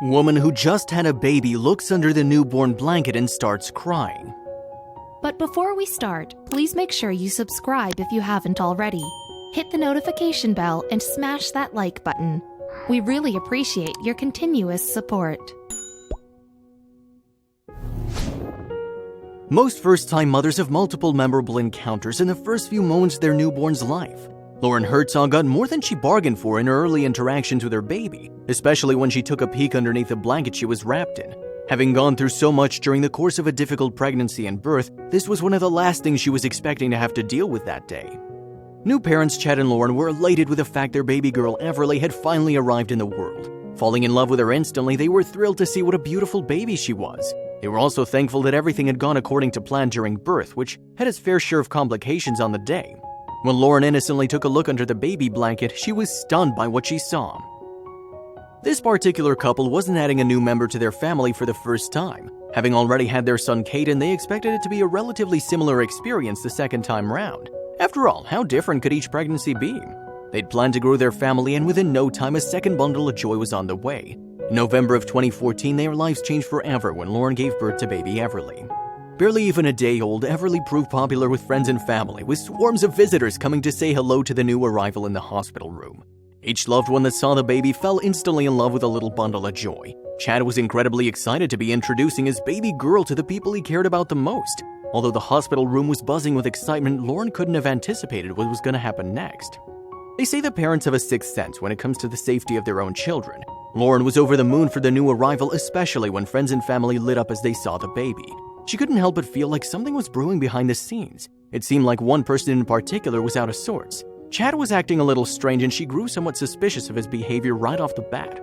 Woman who just had a baby looks under the newborn blanket and starts crying. But before we start, please make sure you subscribe if you haven't already. Hit the notification bell and smash that like button. We really appreciate your continuous support. Most first-time mothers have multiple memorable encounters in the first few moments of their newborn's life. Lauren Herzog got more than she bargained for in her early interactions with her baby, especially when she took a peek underneath the blanket she was wrapped in. Having gone through so much during the course of a difficult pregnancy and birth, this was one of the last things she was expecting to have to deal with that day. New parents Chad and Lauren were elated with the fact their baby girl Everly had finally arrived in the world. Falling in love with her instantly, they were thrilled to see what a beautiful baby she was. They were also thankful that everything had gone according to plan during birth, which had its fair share of complications on the day. When Lauren innocently took a look under the baby blanket, she was stunned by what she saw. This particular couple wasn't adding a new member to their family for the first time. Having already had their son Caden, they expected it to be a relatively similar experience the second time round. After all, how different could each pregnancy be? They'd planned to grow their family, and within no time, a second bundle of joy was on the way. In November of 2014, their lives changed forever when Lauren gave birth to baby Everly. Barely even a day old, Everly proved popular with friends and family, with swarms of visitors coming to say hello to the new arrival in the hospital room. Each loved one that saw the baby fell instantly in love with a little bundle of joy. Chad was incredibly excited to be introducing his baby girl to the people he cared about the most. Although the hospital room was buzzing with excitement, Lauren couldn't have anticipated what was going to happen next. They say that parents have a sixth sense when it comes to the safety of their own children. Lauren was over the moon for the new arrival, especially when friends and family lit up as they saw the baby. She couldn't help but feel like something was brewing behind the scenes. It seemed like one person in particular was out of sorts. Chad was acting a little strange, and she grew somewhat suspicious of his behavior right off the bat.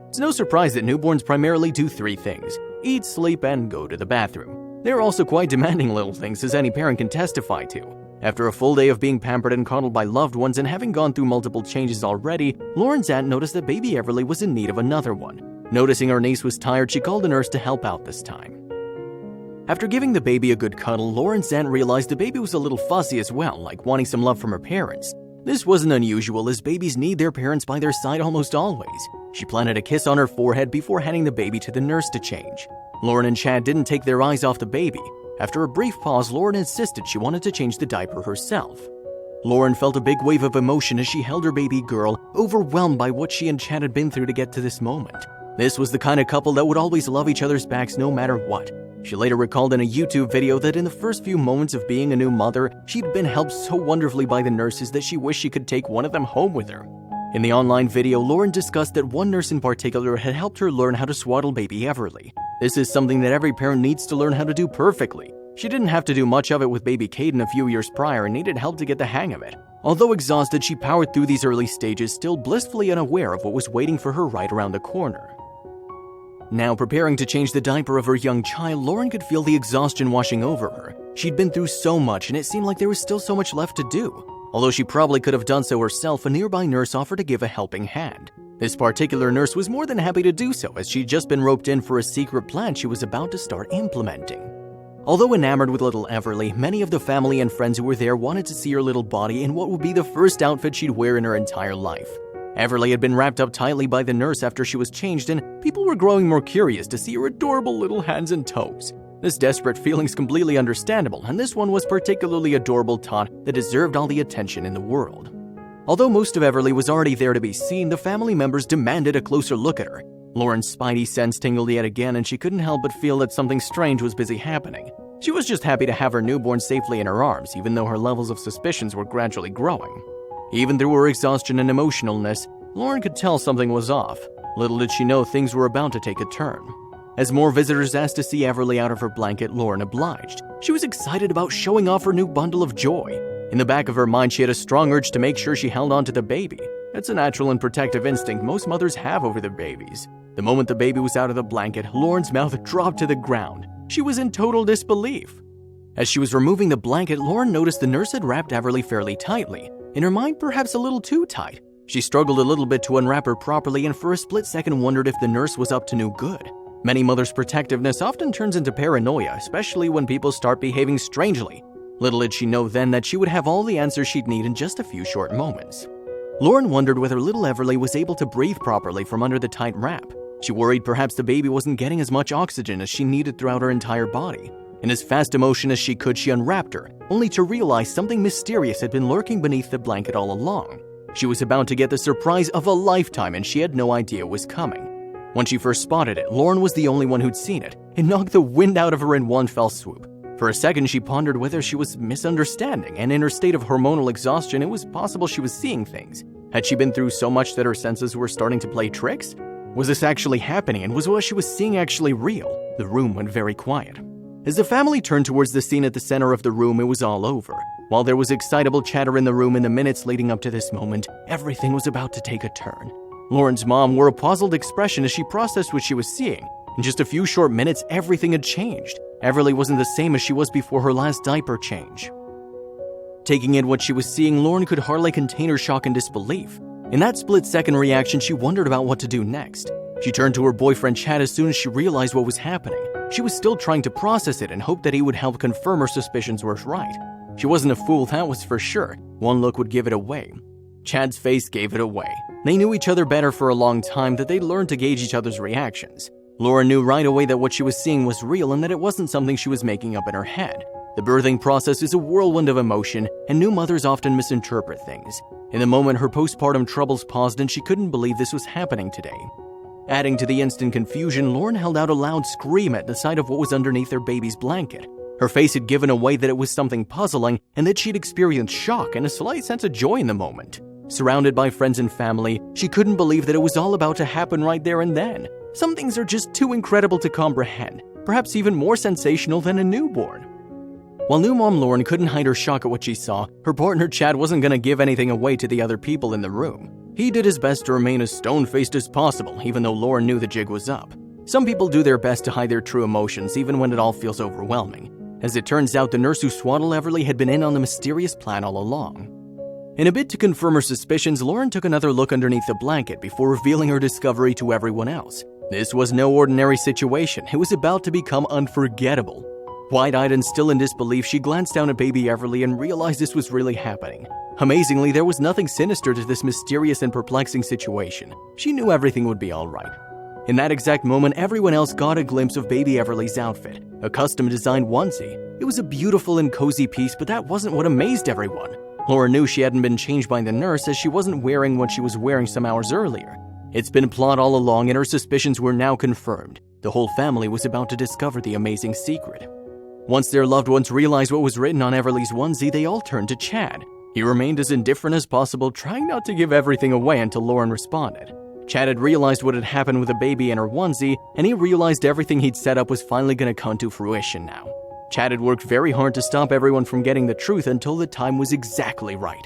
It's no surprise that newborns primarily do three things: eat, sleep, and go to the bathroom. They're also quite demanding little things, as any parent can testify to. After a full day of being pampered and coddled by loved ones and having gone through multiple changes already, Lauren's aunt noticed that baby Everly was in need of another one. Noticing her niece was tired, she called a nurse to help out this time. After giving the baby a good cuddle, Lauren's aunt realized the baby was a little fussy as well, like wanting some love from her parents. This wasn't unusual, as babies need their parents by their side almost always. She planted a kiss on her forehead before handing the baby to the nurse to change. Lauren and Chad didn't take their eyes off the baby. After a brief pause, Lauren insisted she wanted to change the diaper herself. Lauren felt a big wave of emotion as she held her baby girl, overwhelmed by what she and Chad had been through to get to this moment. This was the kind of couple that would always love each other's backs no matter what. She later recalled in a YouTube video that in the first few moments of being a new mother, she'd been helped so wonderfully by the nurses that she wished she could take one of them home with her. In the online video, Lauren discussed that one nurse in particular had helped her learn how to swaddle baby Everly. This is something that every parent needs to learn how to do perfectly. She didn't have to do much of it with baby Caden a few years prior and needed help to get the hang of it. Although exhausted, she powered through these early stages, still blissfully unaware of what was waiting for her right around the corner. Now preparing to change the diaper of her young child, Lauren could feel the exhaustion washing over her. She'd been through so much, and it seemed like there was still so much left to do. Although she probably could have done so herself, a nearby nurse offered to give a helping hand. This particular nurse was more than happy to do so, as she'd just been roped in for a secret plan she was about to start implementing. Although enamored with little Everly, many of the family and friends who were there wanted to see her little body in what would be the first outfit she'd wear in her entire life. Everly had been wrapped up tightly by the nurse after she was changed, and people were growing more curious to see her adorable little hands and toes. This desperate feeling's completely understandable, and this one was particularly adorable tot that deserved all the attention in the world. Although most of Everly was already there to be seen, the family members demanded a closer look at her. Lauren's spidey sense tingled yet again, and she couldn't help but feel that something strange was busy happening. She was just happy to have her newborn safely in her arms, even though her levels of suspicions were gradually growing. Even through her exhaustion and emotionalness, Lauren could tell something was off. Little did she know things were about to take a turn. As more visitors asked to see Everly out of her blanket, Lauren obliged. She was excited about showing off her new bundle of joy. In the back of her mind, she had a strong urge to make sure she held on to the baby. That's a natural and protective instinct most mothers have over their babies. The moment the baby was out of the blanket, Lauren's mouth dropped to the ground. She was in total disbelief. As she was removing the blanket, Lauren noticed the nurse had wrapped Everly fairly tightly. In her mind, perhaps a little too tight. She struggled a little bit to unwrap her properly, and for a split second wondered if the nurse was up to no good. Many mothers' protectiveness often turns into paranoia, especially when people start behaving strangely. Little did she know then that she would have all the answers she'd need in just a few short moments. Lauren wondered whether little Everly was able to breathe properly from under the tight wrap. She worried perhaps the baby wasn't getting as much oxygen as she needed throughout her entire body. In as fast a motion as she could, she unwrapped her, only to realize something mysterious had been lurking beneath the blanket all along. She was about to get the surprise of a lifetime, and she had no idea it was coming. When she first spotted it, Lauren was the only one who'd seen it. It knocked the wind out of her in one fell swoop. For a second, she pondered whether she was misunderstanding, and in her state of hormonal exhaustion, it was possible she was seeing things. Had she been through so much that her senses were starting to play tricks? Was this actually happening, and was what she was seeing actually real? The room went very quiet. As the family turned towards the scene at the center of the room, it was all over. While there was excitable chatter in the room in the minutes leading up to this moment, everything was about to take a turn. Lauren's mom wore a puzzled expression as she processed what she was seeing. In just a few short minutes, everything had changed. Everly wasn't the same as she was before her last diaper change. Taking in what she was seeing, Lauren could hardly contain her shock and disbelief. In that split-second reaction, she wondered about what to do next. She turned to her boyfriend Chad as soon as she realized what was happening. She was still trying to process it and hoped that he would help confirm her suspicions were right. She wasn't a fool, that was for sure. One look would give it away. Chad's face gave it away. They knew each other better for a long time, that they'd learned to gauge each other's reactions. Lauren knew right away that what she was seeing was real and that it wasn't something she was making up in her head. The birthing process is a whirlwind of emotion, and new mothers often misinterpret things. In the moment, her postpartum troubles paused and she couldn't believe this was happening today. Adding to the instant confusion, Lauren held out a loud scream at the sight of what was underneath their baby's blanket. Her face had given away that it was something puzzling and that she'd experienced shock and a slight sense of joy in the moment. Surrounded by friends and family, she couldn't believe that it was all about to happen right there and then. Some things are just too incredible to comprehend, perhaps even more sensational than a newborn. While new mom Lauren couldn't hide her shock at what she saw, her partner Chad wasn't going to give anything away to the other people in the room. He did his best to remain as stone-faced as possible, even though Lauren knew the jig was up. Some people do their best to hide their true emotions, even when it all feels overwhelming. As it turns out, the nurse who swaddled Everly had been in on the mysterious plan all along. In a bid to confirm her suspicions, Lauren took another look underneath the blanket before revealing her discovery to everyone else. This was no ordinary situation. It was about to become unforgettable. Wide-eyed and still in disbelief, she glanced down at baby Everly and realized this was really happening. Amazingly, there was nothing sinister to this mysterious and perplexing situation. She knew everything would be all right. In that exact moment, everyone else got a glimpse of baby Everly's outfit, a custom-designed onesie. It was a beautiful and cozy piece, but that wasn't what amazed everyone. Laura knew she hadn't been changed by the nurse, as she wasn't wearing what she was wearing some hours earlier. It's been a plot all along, and her suspicions were now confirmed. The whole family was about to discover the amazing secret. Once their loved ones realized what was written on Everly's onesie, they all turned to Chad. He remained as indifferent as possible, trying not to give everything away until Lauren responded. Chad had realized what had happened with the baby and her onesie, and he realized everything he'd set up was finally going to come to fruition now. Chad had worked very hard to stop everyone from getting the truth until the time was exactly right.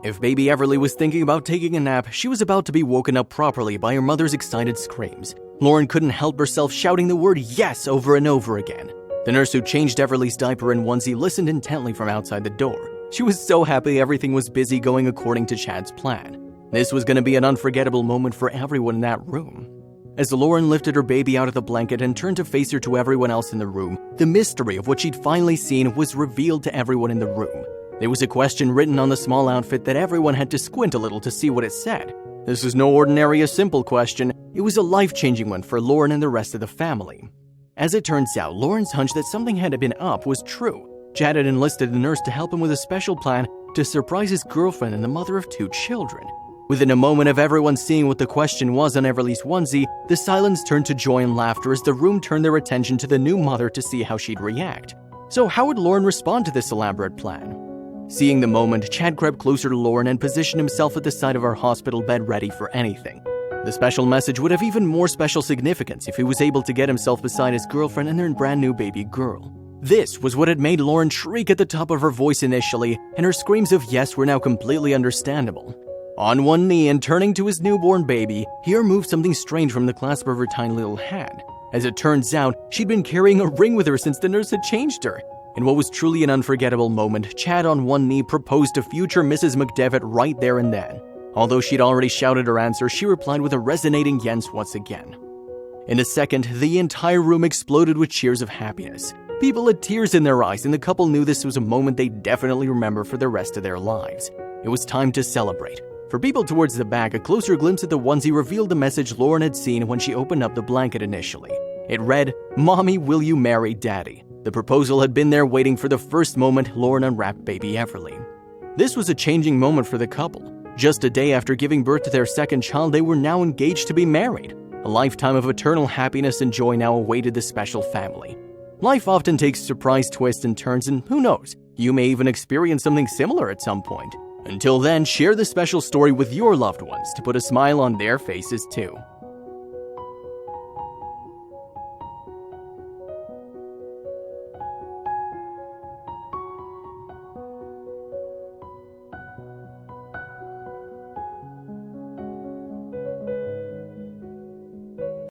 If baby Everly was thinking about taking a nap, she was about to be woken up properly by her mother's excited screams. Lauren couldn't help herself shouting the word yes over and over again. The nurse who changed Everly's diaper and onesie listened intently from outside the door. She was so happy everything was busy going according to Chad's plan. This was going to be an unforgettable moment for everyone in that room. As Lauren lifted her baby out of the blanket and turned to face her to everyone else in the room, the mystery of what she'd finally seen was revealed to everyone in the room. There was a question written on the small outfit that everyone had to squint a little to see what it said. This was no ordinary a simple question. It was a life-changing one for Lauren and the rest of the family. As it turns out, Lauren's hunch that something had been up was true. Chad had enlisted the nurse to help him with a special plan to surprise his girlfriend and the mother of 2 children. Within a moment of everyone seeing what the question was on Everly's onesie, the silence turned to joy and laughter as the room turned their attention to the new mother to see how she'd react. So how would Lauren respond to this elaborate plan? Seeing the moment, Chad crept closer to Lauren and positioned himself at the side of her hospital bed ready for anything. The special message would have even more special significance if he was able to get himself beside his girlfriend and their brand new baby girl. This was what had made Lauren shriek at the top of her voice initially, and her screams of yes were now completely understandable. On one knee and turning to his newborn baby, he removed something strange from the clasp of her tiny little hand. As it turns out, she'd been carrying a ring with her since the nurse had changed her. In what was truly an unforgettable moment, Chad on one knee proposed to future Mrs. McDevitt right there and then. Although she'd already shouted her answer, she replied with a resonating yes once again. In a second, the entire room exploded with cheers of happiness. People had tears in their eyes, and the couple knew this was a moment they'd definitely remember for the rest of their lives. It was time to celebrate. For people towards the back, a closer glimpse at the onesie revealed the message Lauren had seen when she opened up the blanket initially. It read, "Mommy, will you marry Daddy?" The proposal had been there waiting for the first moment Lauren unwrapped baby Everly. This was a changing moment for the couple. Just a day after giving birth to their second child, they were now engaged to be married. A lifetime of eternal happiness and joy now awaited the special family. Life often takes surprise twists and turns, and who knows, you may even experience something similar at some point. Until then, share this special story with your loved ones to put a smile on their faces too.